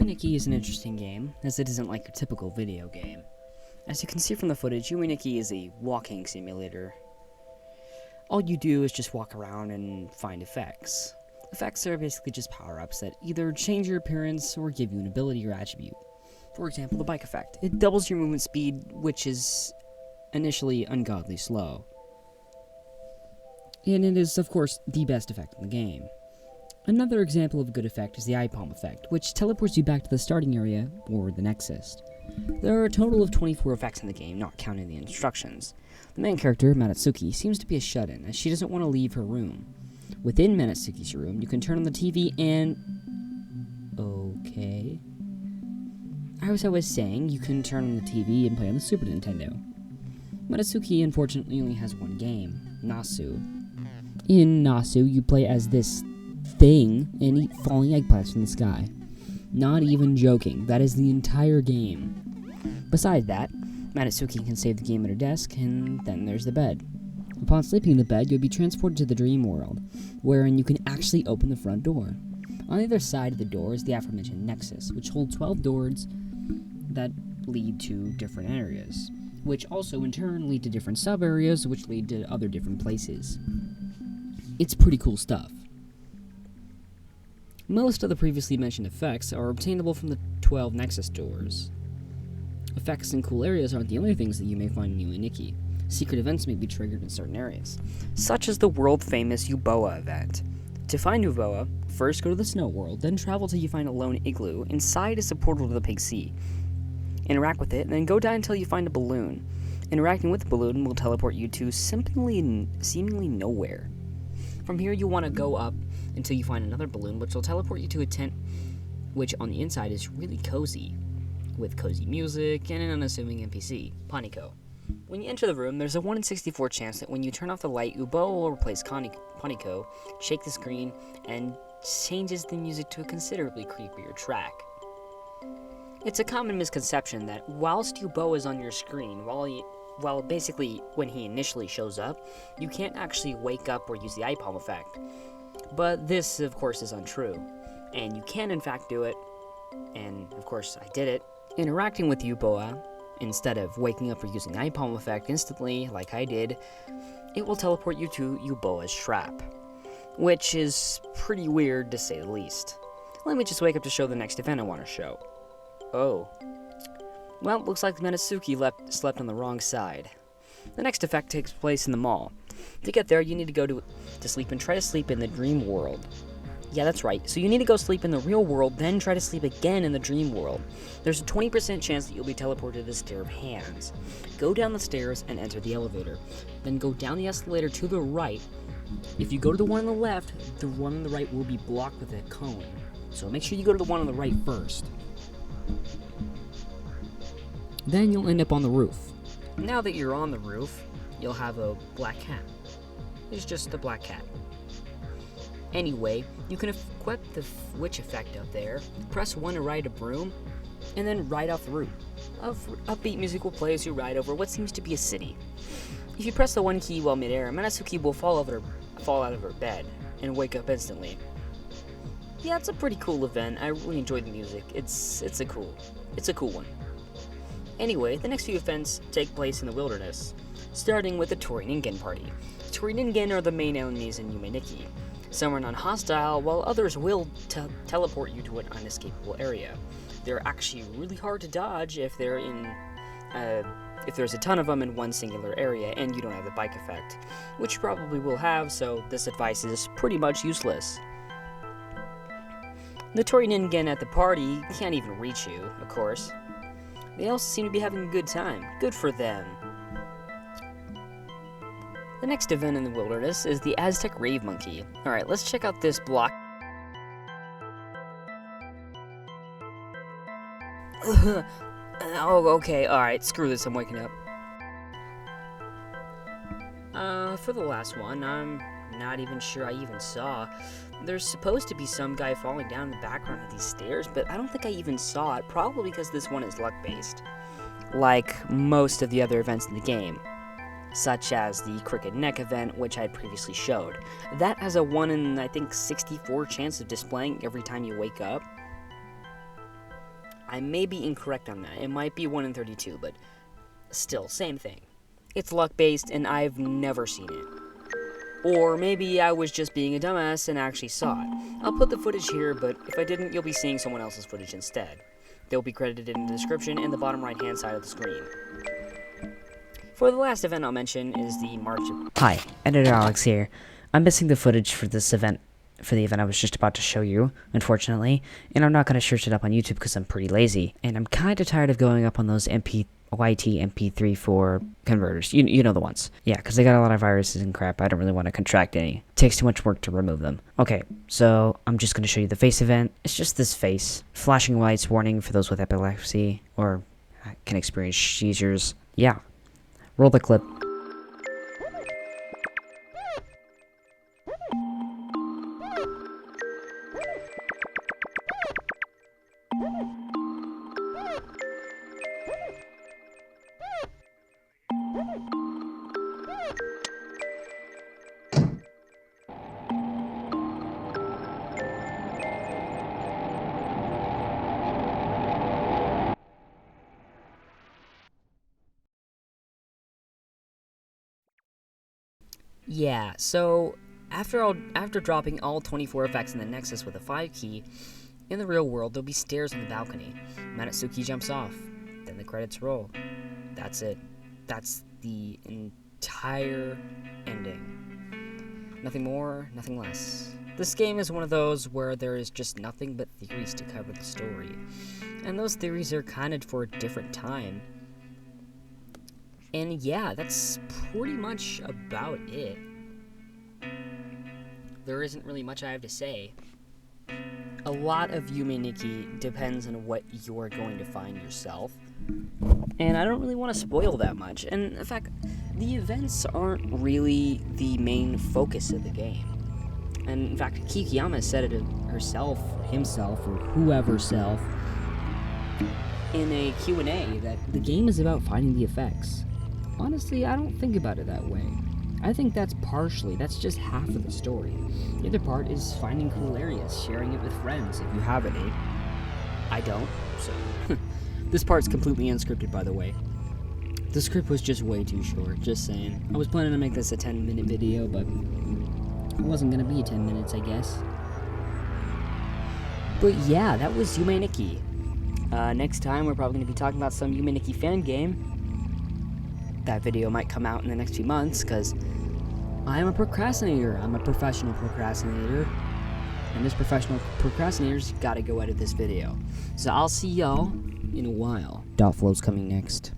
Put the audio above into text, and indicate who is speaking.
Speaker 1: Yume Nikki is an interesting game, as it isn't like your typical video game. As you can see from the footage, Yume Nikki is a walking simulator. All you do is just walk around and find effects. Effects are basically just power-ups that either change your appearance or give you an ability or attribute. For example, the bike effect. It doubles your movement speed, which is initially ungodly slow. And it is, of course, the best effect in the game. Another example of a good effect is the eye palm effect, which teleports you back to the starting area, or the Nexus. There are a total of 24 effects in the game, not counting the instructions. The main character, Manatsuki, seems to be a shut-in, as she doesn't want to leave her room. Within Manatsuki's room, you can turn on the TV and... Okay... As I was saying, you can turn on the TV and play on the Super Nintendo. Manatsuki, unfortunately, only has one game, Nasu. In Nasu, you play as this thing and eat falling eggplants from the sky. Not even joking, that is the entire game. Besides that, Manatsuki can save the game at her desk, and then there's the bed. Upon sleeping in the bed, you'll be transported to the dream world, wherein you can actually open the front door. On the other side of the door is the aforementioned Nexus, which holds 12 doors that lead to different areas, which also in turn lead to different sub-areas, which lead to other different places. It's pretty cool stuff. Most of the previously mentioned effects are obtainable from the 12 Nexus doors. Effects in cool areas aren't the only things that you may find in Yume Nikki. Secret events may be triggered in certain areas, such as the world-famous Yuboa event. To find Yuboa, first go to the snow world, then travel till you find a lone igloo. Inside is a portal to the Big Sea. Interact with it, and then go down until you find a balloon. Interacting with the balloon will teleport you to seemingly nowhere. From here, you want to go up until you find another balloon, which will teleport you to a tent, which on the inside is really cozy, with cozy music and an unassuming NPC, Paniko. When you enter the room, there's a 1 in 64 chance that when you turn off the light, Ubo will replace Paniko, shake the screen, and changes the music to a considerably creepier track. It's a common misconception that whilst Ubo is on your screen, while basically when he initially shows up, you can't actually wake up or use the eye palm effect. But this, of course, is untrue, and you can in fact do it, and of course I did it. Interacting with Yuboa, instead of waking up or using the eye palm effect instantly, like I did, it will teleport you to Yuboa's trap, which is pretty weird to say the least. Let me just wake up to show the next event I want to show. Oh. Well, looks like Manatsuki slept on the wrong side. The next effect takes place in the mall. To get there, you need to go to sleep and try to sleep in the dream world. Yeah, that's right. So you need to go sleep in the real world, then try to sleep again in the dream world. There's a 20% chance that you'll be teleported to the stair of hands. Go down the stairs and enter the elevator. Then go down the escalator to the right. If you go to the one on the left, the one on the right will be blocked with a cone. So make sure you go to the one on the right first. Then you'll end up on the roof. Now that you're on the roof, you'll have a black cat. It's just a black cat. Anyway, you can equip the witch effect up there, press 1 to ride a broom, and then ride off the roof. Upbeat music will play as you ride over what seems to be a city. If you press the 1 key while midair, Manatsuki will fall out of her bed and wake up instantly. Yeah, it's a pretty cool event. I really enjoyed the music. It's a cool one. Anyway, the next few events take place in the wilderness, starting with the Tori Ningen party. Tori Ningen are the main enemies in Yume Nikki. Some are non-hostile, while others will teleport you to an unescapable area. They're actually really hard to dodge if there's a ton of them in one singular area and you don't have the bike effect, which you probably will have, so this advice is pretty much useless. The Tori Ningen at the party can't even reach you, of course. They also seem to be having a good time. Good for them. The next event in the wilderness is the Aztec Rave Monkey. Alright, let's check out this block. Oh, okay, alright, screw this, I'm waking up. For the last one, I'm not even sure I even saw. There's supposed to be some guy falling down in the background of these stairs, but I don't think I even saw it, probably because this one is luck-based, like most of the other events in the game, such as the Crooked Neck event, which I had previously showed. That has a 1 in, I think, 64 chance of displaying every time you wake up. I may be incorrect on that. It might be 1 in 32, but still, same thing. It's luck-based, and I've never seen it. Or maybe I was just being a dumbass and actually saw it. I'll put the footage here, but if I didn't, you'll be seeing someone else's footage instead. They'll be credited in the description in the bottom right-hand side of the screen. For the last event I'll mention is the March of...
Speaker 2: Hi, Editor Alex here. I'm missing the footage for this event, for the event I was just about to show you, unfortunately, and I'm not going to search it up on YouTube because I'm pretty lazy, and I'm kind of tired of going up on those MP3 converters. You know the ones. Yeah, because they got a lot of viruses and crap. I don't really want to contract any. It takes too much work to remove them. Okay, so I'm just going to show you the face event. It's just this face. Flashing lights, warning for those with epilepsy, or can experience seizures. Yeah. Roll the clip.
Speaker 1: Yeah, so after dropping all 24 effects in the Nexus with a 5 key, in the real world there'll be stairs on the balcony. Manatsuki jumps off, then the credits roll. That's it. That's the entire ending. Nothing more, nothing less. This game is one of those where there is just nothing but theories to cover the story. And those theories are kind of for a different time. And yeah, that's pretty much about it. There isn't really much I have to say. A lot of Yume Nikki depends on what you're going to find yourself. And I don't really want to spoil that much. And in fact, the events aren't really the main focus of the game. And in fact, Kikiyama said it herself, or himself, or whoever self, in a Q&A that the game is about finding the effects. Honestly, I don't think about it that way. I think that's just half of the story. The other part is finding cool areas, sharing it with friends if you have any. I don't, so... This part's completely unscripted, by the way. The script was just way too short, just saying. I was planning to make this a 10-minute video, but it wasn't gonna be 10 minutes, I guess. But yeah, that was Yume Nikki. Next time, we're probably gonna be talking about some Yume Nikki fan game. That video might come out in the next few months, because I am a procrastinator. I'm a professional procrastinator. And this professional procrastinator's gotta go edit this video. So I'll see y'all in a while. Dot Flow's coming next.